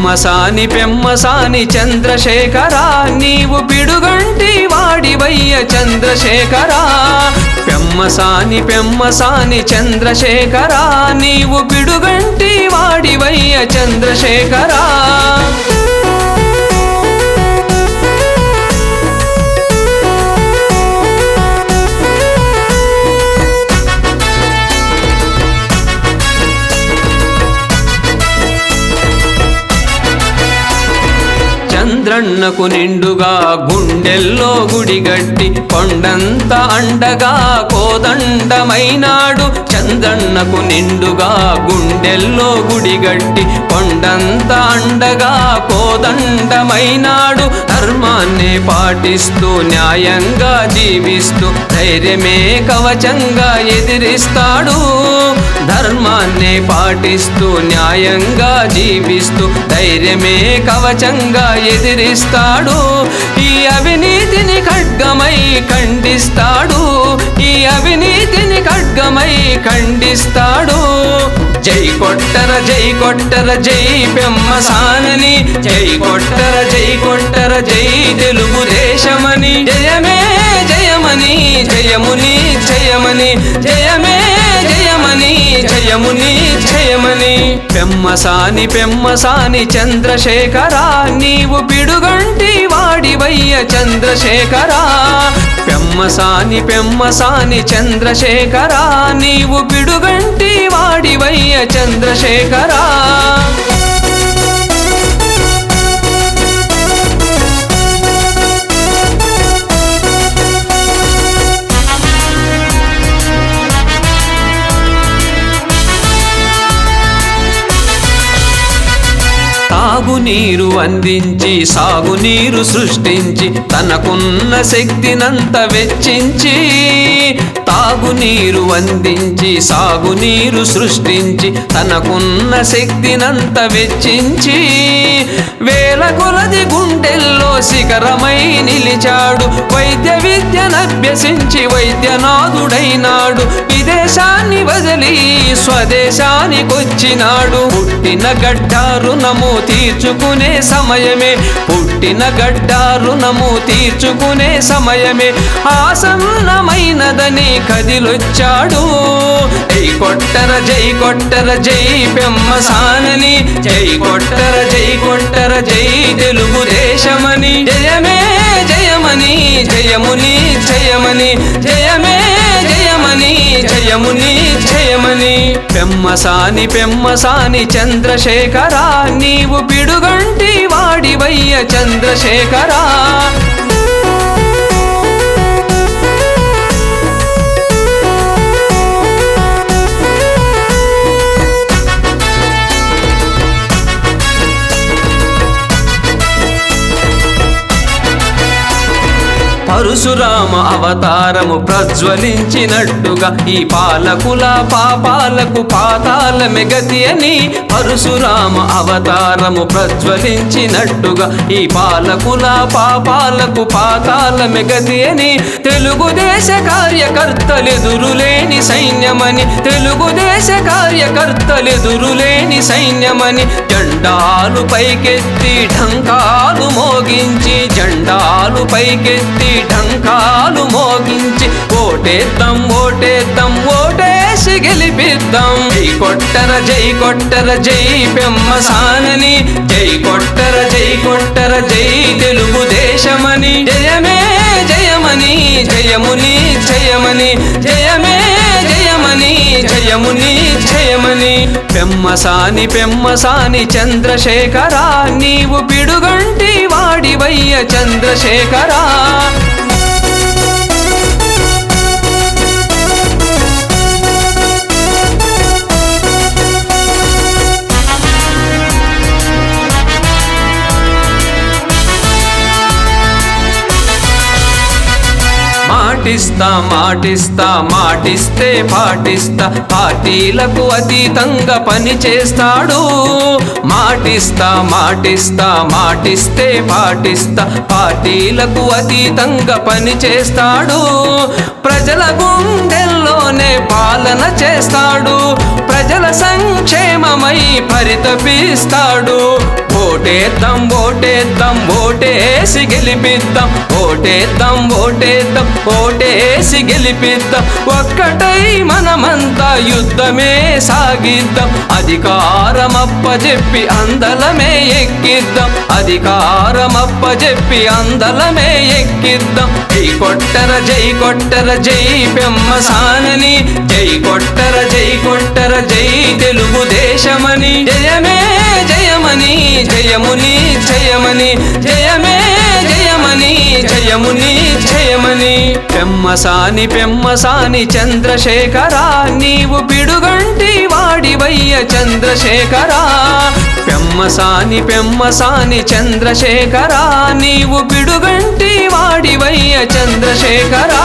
పెమ్మసాని చంద్రశేఖరా నీవు పిడుగంటి వాడివయ్య చంద్రశేఖరా పెమ్మసాని చంద్రశేఖరా నీవు పిడుగంటి వాడివయ్య చంద్రశేఖరా చంద్రన్నకు నిండుగా గుండెల్లో గుడిగట్టి కొండంత అండగా కోదండమైనాడు చంద్రన్నకు నిండుగా గుండెల్లో గుడిగట్టి కొండంత అండగా కోదండమైనాడు ధర్మాన్ని పాటిస్తూ న్యాయంగా జీవిస్తూ ధైర్యమే కవచంగా ఎదిరిస్తాడు ధర్మాన్ని పాటిస్తూ న్యాయంగా జీవిస్తూ ధైర్యమే కవచంగా ఎదిరిస్తాడు ఈ అవినీతిని ఖడ్గమై ఖండిస్తాడు ఈ అవినీతిని ఖడ్గమై ఖండిస్తాడు జై కొట్టర జై పెమ్మసానని జై కొట్టర జై తెలుగుదేశమని జయమే జయమని జయముని జయమని జయమే జయమని జయముని జయమని పెమ్మసాని చంద్రశేఖరా నీవు పిడుగంటి వాడివయ్య చంద్రశేఖరా పెమ్మసాని చంద్రశేఖరా నీవు పిడుగంటి వాడివయ్య చంద్రశేఖరా తాగునీరు అందించి సాగునీరు సృష్టించి తనకున్న శక్తినంత వెచ్చించి తాగునీరు అందించి సాగునీరు సృష్టించి తనకున్న శక్తినంత వెచ్చించి వేల కొలది గుండెల్లో శిఖరమై నిలిచాడు వైద్య విద్యనభ్యసించి వైద్యనాథుడైనాడు విదేశాన్ని వదిలి స్వదేశానికొచ్చినాడు పుట్టిన గడ్డ రుణము తీర్చుకునే సమయమే పుట్టిన గడ్డ రుణము తీర్చుకునే సమయమే ఆసన్నమైనదని కదిలొచ్చాడు జై కొట్టర జై పెమ్మసానని జై కొట్టర జై తెలుగుదేశమని జయమే జయమని జయముని జయమని జయమే జయమని జయముని జయమని పెమ్మసాని చంద్రశేఖరా నీవు పిడుగంటి వాడివయ్య చంద్రశేఖరా పరశురామ అవతారము ప్రజ్వలించినట్టుగా ఈ పాలకుల పాపాలకు పాతాళమే గతి అని పరశురామ అవతారము ప్రజ్వలించినట్టుగా ఈ పాలకుల పాపాలకు పాతాళమే గతి అని తెలుగుదేశ కార్యకర్తలెదురులేని సైన్యమని తెలుగుదేశ కార్యకర్తలెదురులేని సైన్యమని జెండాలు పైకెత్తి ఢంకాలు మోగించి జెండాలు పైకెత్తి ఢంకాలు మోగించి ఓటేద్దాం ఓటేసి గెలిపిద్దాం జై కొట్టర జై పెమ్మసానని జై కొట్టర జై తెలుగుదేశమని జయమే జయమని జయముని జయమని జయమే జయమని జయముని జయమని పెమ్మసాని చంద్రశేఖరా నీవు పిడుగంటి వాడివయ్య చంద్రశేఖరా మాటిస్తే పాటిస్తా పార్టీలకు అతీతంగా పని చేస్తాడు మాటిస్తే పాటిస్తా పార్టీలకు అతీతంగా పని చేస్తాడు ప్రజల గుండెల్లోనే పాలన చేస్తాడు ప్రజల సంక్షేమమై పరితపిస్తాడు ఓటేద్దాం ఓటేద్దాం ఓటేసి గెలిపిద్దాం, ఓటేద్దాం ఓటేద్దాం ఓటేసి గెలిపిద్దాం. ఒక్కటై మనమంతా యుద్ధమే సాగిద్దాం, అధికారమప్పజెప్పి అందలమే ఎక్కిద్దాం, అధికారమప్పజెప్పి అందలమే ఎక్కిద్దాం. జై కొట్టర జై పెమ్మసానని, జై కొట్టర జై తెలుగుదేశమని. జయమే జయమని జయముని జయమని, జయమే జయమని జయముని జయమని. పెమ్మసాని పెమ్మసాని చంద్రశేఖరా, నీవు పిడుగంటి వాడివయ్య చంద్రశేఖరా. పెమ్మసాని పెమ్మసాని చంద్రశేఖరా, నీవు పిడుగంటి వాడివయ్య చంద్రశేఖరా.